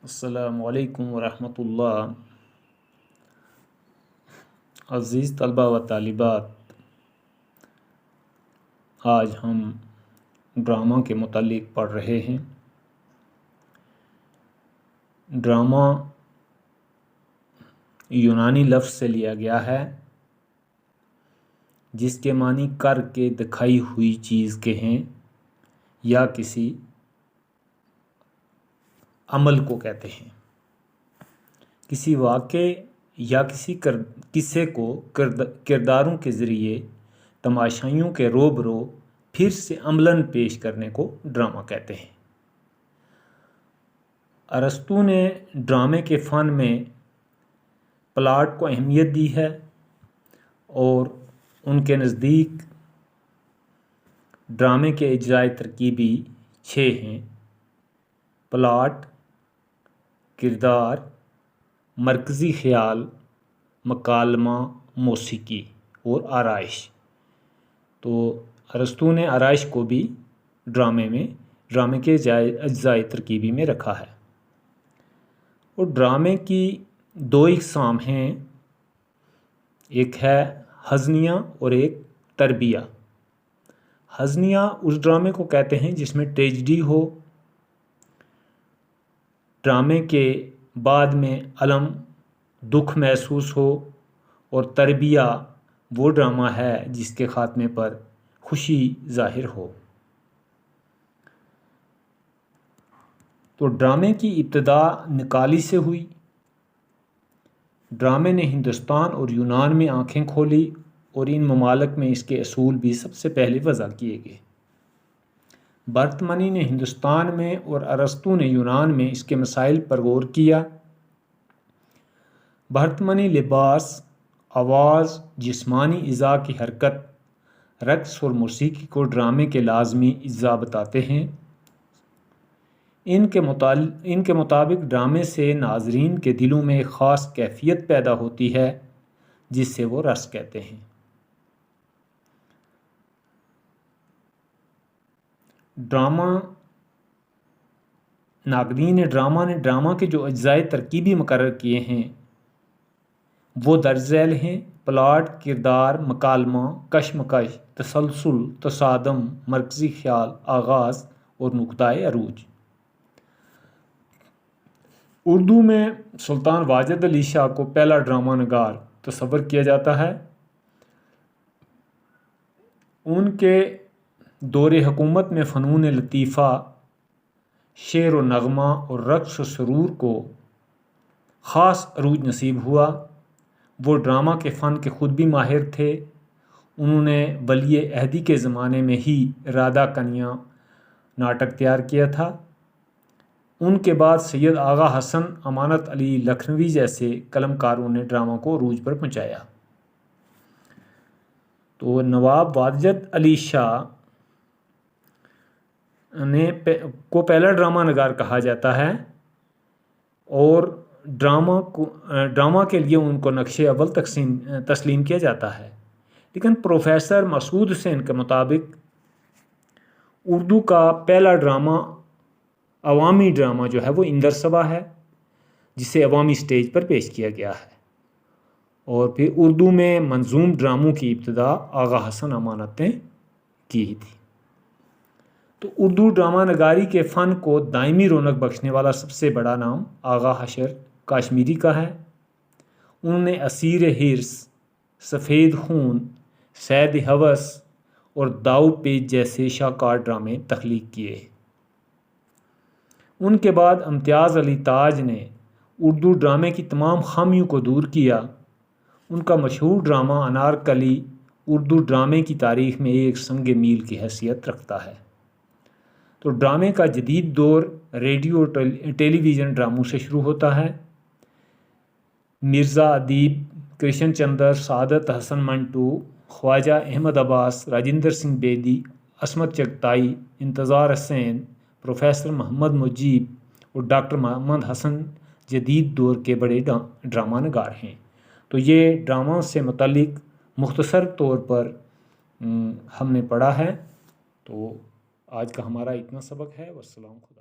السلام علیکم ورحمۃ اللہ۔ عزیز طلبہ و طالبات، آج ہم ڈرامہ کے متعلق پڑھ رہے ہیں۔ ڈرامہ یونانی لفظ سے لیا گیا ہے جس کے معنی کر کے دکھائی ہوئی چیز کے ہیں یا کسی عمل کو کہتے ہیں۔ کسی واقعے یا کسی قصے کو کرداروں کے ذریعے تماشائیوں کے روبرو پھر سے عملاً پیش کرنے کو ڈرامہ کہتے ہیں۔ ارسطو نے ڈرامے کے فن میں پلاٹ کو اہمیت دی ہے اور ان کے نزدیک ڈرامے کے اجزائے ترکیبی 6 ہیں: پلاٹ، کردار، مرکزی خیال، مکالمہ، موسیقی اور آرائش۔ تو ارسطو نے آرائش کو بھی ڈرامے کے اجزائے ترکیبی میں رکھا ہے۔ اور ڈرامے کی 2 اقسام ہیں، ایک ہے ہزنیہ اور ایک تربیہ۔ ہزنیہ اس ڈرامے کو کہتے ہیں جس میں ٹریجڈی ہو، ڈرامے کے بعد میں الم دکھ محسوس ہو، اور تربیہ وہ ڈرامہ ہے جس کے خاتمے پر خوشی ظاہر ہو۔ تو ڈرامے کی ابتدا نکالی سے ہوئی۔ ڈرامے نے ہندوستان اور یونان میں آنکھیں کھولی اور ان ممالک میں اس کے اصول بھی سب سے پہلے وضع کیے گئے۔ بھرت منی نے ہندوستان میں اور ارسطو نے یونان میں اس کے مسائل پر غور کیا۔ بھرت منی لباس، آواز، جسمانی اعضاء کی حرکت، رقص اور موسیقی کو ڈرامے کے لازمی اجزاء بتاتے ہیں۔ ان کے مطابق ڈرامے سے ناظرین کے دلوں میں ایک خاص کیفیت پیدا ہوتی ہے جس سے وہ رس کہتے ہیں۔ ناقدین ڈرامہ نے ڈرامہ کے جو اجزائے ترکیبی مقرر کیے ہیں وہ درج ذیل ہیں: پلاٹ، کردار، مکالمہ، کشمکش، تسلسل، تصادم، مرکزی خیال، آغاز اور نقطۂ عروج۔ اردو میں سلطان واجد علی شاہ کو پہلا ڈرامہ نگار تصور کیا جاتا ہے۔ ان کے دور حکومت میں فنون لطیفہ، شعر و نغمہ اور رقص و سرور کو خاص عروج نصیب ہوا۔ وہ ڈرامہ کے فن کے خود بھی ماہر تھے۔ انہوں نے ولی عہدی کے زمانے میں ہی رادھا کنیا ناٹک تیار کیا تھا۔ ان کے بعد سید آغا حسن، امانت علی لکھنوی جیسے قلمکاروں نے ڈرامہ کو عروج پر پہنچایا۔ تو نواب واجد علی شاہ کو پہلا ڈرامہ نگار کہا جاتا ہے اور ڈرامہ کے لیے ان کو نقش اول تسلیم کیا جاتا ہے۔ لیکن پروفیسر مسعود حسین کے مطابق اردو کا پہلا ڈرامہ، عوامی ڈرامہ جو ہے وہ اندر صبا ہے، جسے عوامی سٹیج پر پیش کیا گیا ہے۔ اور پھر اردو میں منظوم ڈراموں کی ابتدا آغا حسن امانت نے کی تھی۔ تو اردو ڈرامہ نگاری کے فن کو دائمی رونق بخشنے والا سب سے بڑا نام آغا حشر کاشمیری کا ہے۔ انہوں نے اسیر حرص، سفید خون، صید ہوس اور داؤ پیچ جیسے شاہکار ڈرامے تخلیق کیے۔ ان کے بعد امتیاز علی تاج نے اردو ڈرامے کی تمام خامیوں کو دور کیا۔ ان کا مشہور ڈرامہ انارکلی اردو ڈرامے کی تاریخ میں ایک سنگ میل کی حیثیت رکھتا ہے۔ تو ڈرامے کا جدید دور ریڈیو اور ٹیلی ویژن ڈراموں سے شروع ہوتا ہے۔ مرزا ادیب، کرشن چندر، سعادت حسن منٹو، خواجہ احمد عباس، راجندر سنگھ بیدی، عصمت چغتائی، انتظار حسین، پروفیسر محمد مجیب اور ڈاکٹر محمد حسن جدید دور کے بڑے ڈرامہ نگار ہیں۔ تو یہ ڈرامہ سے متعلق مختصر طور پر ہم نے پڑھا ہے۔ تو آج کا ہمارا اتنا سبق ہے۔ والسلام خدا۔